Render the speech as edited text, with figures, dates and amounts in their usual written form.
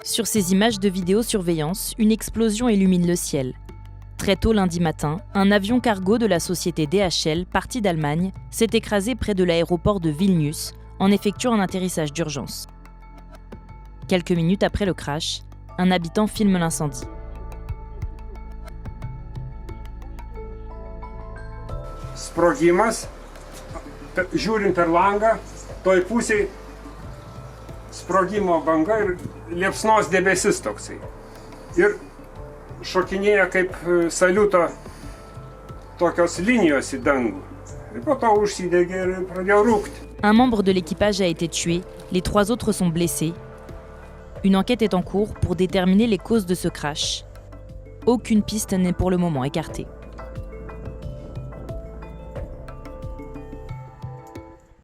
Sur ces images de vidéosurveillance, une explosion illumine le ciel. Très tôt lundi matin, un avion cargo de la société DHL, parti d'Allemagne, s'est écrasé près de l'aéroport de Vilnius en effectuant un atterrissage d'urgence. Quelques minutes après le crash, un habitant filme l'incendie. Sprogimas, žiūrint per langą, toj pusėj sprogimo banga ir liepsnos debesis toksai. Ir šokinėja kaip saliuto tokios linijos į dangų. Ir po to užsidegė ir pradėjo rūkti. Un membre de l'équipage a été tué, les 3 autres sont blessés. Une enquête est en cours pour déterminer les causes de ce crash. Aucune piste n'est pour le moment écartée.